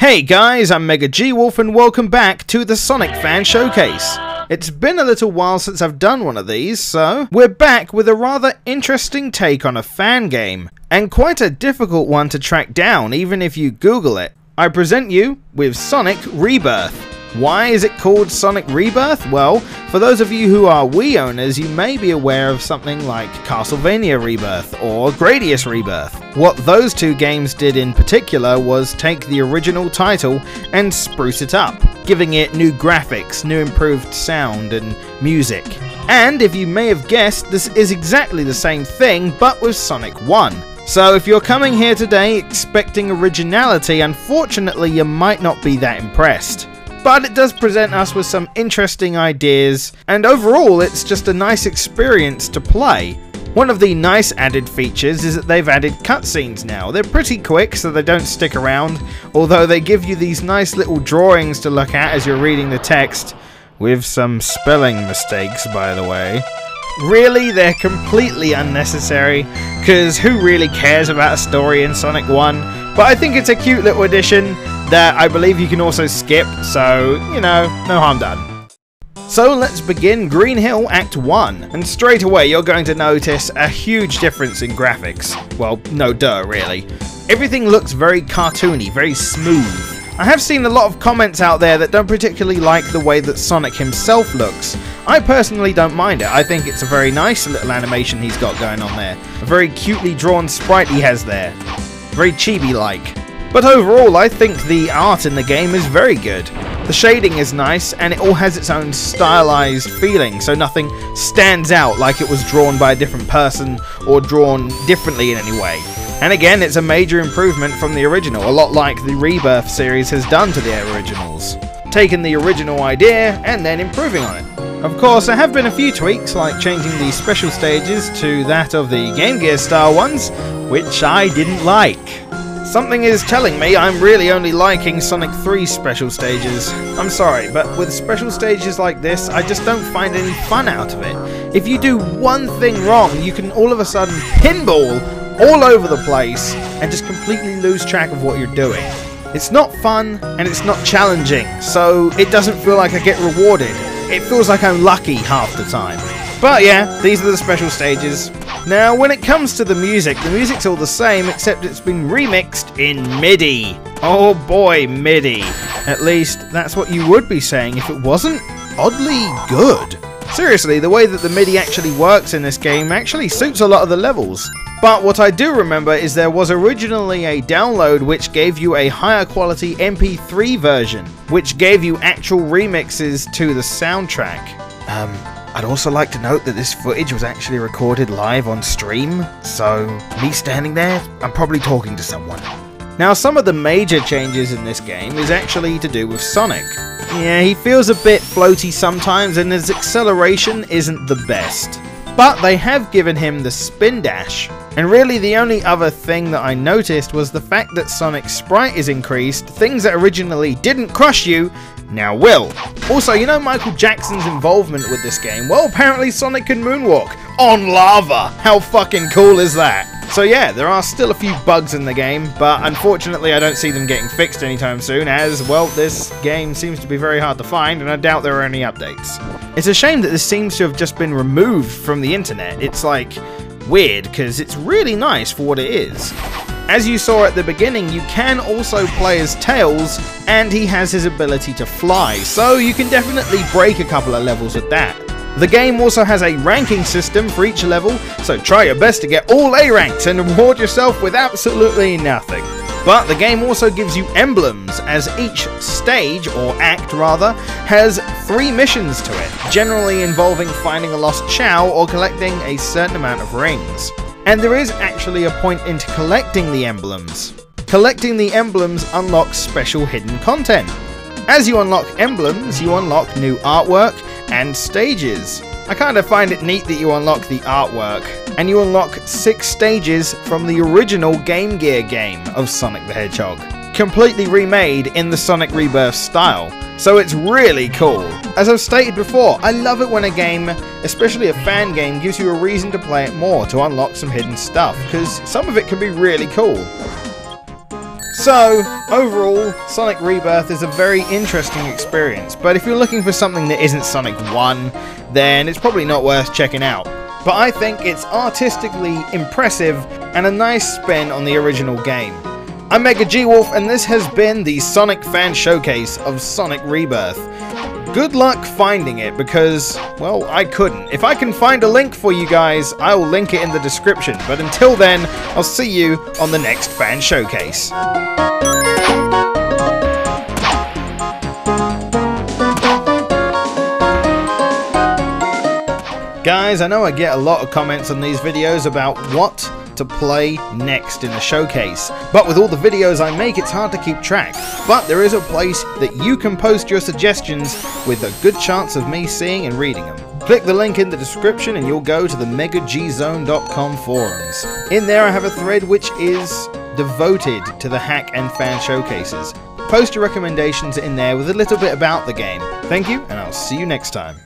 Hey guys, I'm MegaGWolf and welcome back to the Sonic Fan Showcase. It's been a little while since I've done one of these, so we're back with a rather interesting take on a fan game, and quite a difficult one to track down even if you Google it. I present you with Sonic Rebirth. Why is it called Sonic Rebirth? Well, for those of you who are Wii owners, you may be aware of something like Castlevania Rebirth or Gradius Rebirth. What those two games did in particular was take the original title and spruce it up, giving it new graphics, new improved sound and music. And if you may have guessed, this is exactly the same thing but with Sonic 1. So if you're coming here today expecting originality, unfortunately you might not be that impressed. But it does present us with some interesting ideas, and overall it's just a nice experience to play. One of the nice added features is that they've added cutscenes now. They're pretty quick so they don't stick around, although they give you these nice little drawings to look at as you're reading the text, with some spelling mistakes by the way. Really, they're completely unnecessary, because who really cares about a story in Sonic 1? But I think it's a cute little addition that I believe you can also skip, so, you know, no harm done. So let's begin Green Hill Act 1, and straight away you're going to notice a huge difference in graphics. Well, no duh really. Everything looks very cartoony, very smooth. I have seen a lot of comments out there that don't particularly like the way that Sonic himself looks. I personally don't mind it. I think it's a very nice little animation he's got going on there. A very cutely drawn sprite he has there. Very chibi-like. But overall, I think the art in the game is very good. The shading is nice, and it all has its own stylized feeling, so nothing stands out like it was drawn by a different person or drawn differently in any way. And again, it's a major improvement from the original, a lot like the Rebirth series has done to the originals. Taking the original idea and then improving on it. Of course, there have been a few tweaks, like changing the special stages to that of the Game Gear style ones, which I didn't like. Something is telling me I'm really only liking Sonic 3 special stages. I'm sorry, but with special stages like this, I just don't find any fun out of it. If you do one thing wrong, you can all of a sudden pinball all over the place and just completely lose track of what you're doing. It's not fun and it's not challenging, so it doesn't feel like I get rewarded. It feels like I'm lucky half the time. But yeah, these are the special stages. Now, when it comes to the music's all the same, except it's been remixed in MIDI. Oh boy, MIDI. At least, that's what you would be saying if it wasn't oddly good. Seriously, the way that the MIDI actually works in this game actually suits a lot of the levels. But what I do remember is there was originally a download which gave you a higher quality MP3 version, which gave you actual remixes to the soundtrack. I'd also like to note that this footage was actually recorded live on stream, so me standing there, I'm probably talking to someone. Now, some of the major changes in this game is actually to do with Sonic. Yeah, he feels a bit floaty sometimes and his acceleration isn't the best. But they have given him the spin dash. And really the only other thing that I noticed was the fact that Sonic's sprite is increased. Things that originally didn't crush you now will. Also, you know Michael Jackson's involvement with this game? Well, apparently Sonic can moonwalk on lava. How fucking cool is that? So yeah, there are still a few bugs in the game, but unfortunately I don't see them getting fixed anytime soon, as, well, this game seems to be very hard to find, and I doubt there are any updates. It's a shame that this seems to have just been removed from the internet. It's like weird, because it's really nice for what it is. As you saw at the beginning, you can also play as Tails, and he has his ability to fly, so you can definitely break a couple of levels with that. The game also has a ranking system for each level, so try your best to get all A ranks and reward yourself with absolutely nothing. But the game also gives you emblems, as each stage, or act rather, has 3 missions to it, generally involving finding a lost Chow or collecting a certain amount of rings. And there is actually a point into collecting the emblems. Collecting the emblems unlocks special hidden content. As you unlock emblems, you unlock new artwork and stages. I kind of find it neat that you unlock the artwork, and you unlock 6 stages from the original Game Gear game of Sonic the Hedgehog, completely remade in the Sonic Rebirth style, so it's really cool. As I've stated before, I love it when a game, especially a fan game, gives you a reason to play it more, to unlock some hidden stuff, because some of it can be really cool. So, overall, Sonic Rebirth is a very interesting experience, but if you're looking for something that isn't Sonic 1, then it's probably not worth checking out. But I think it's artistically impressive and a nice spin on the original game. I'm MegaGWolf, and this has been the Sonic Fan Showcase of Sonic Rebirth. Good luck finding it, because, well, I couldn't. If I can find a link for you guys, I will link it in the description. But until then, I'll see you on the next Fan Showcase. Guys, I know I get a lot of comments on these videos about what to play next in the showcase, but with all the videos I make, it's hard to keep track. But there is a place that you can post your suggestions with a good chance of me seeing and reading them. Click the link in the description and you'll go to the MegaGZone.com forums. In there I have a thread which is devoted to the hack and fan showcases. Post your recommendations in there with a little bit about the game. Thank you, and I'll see you next time.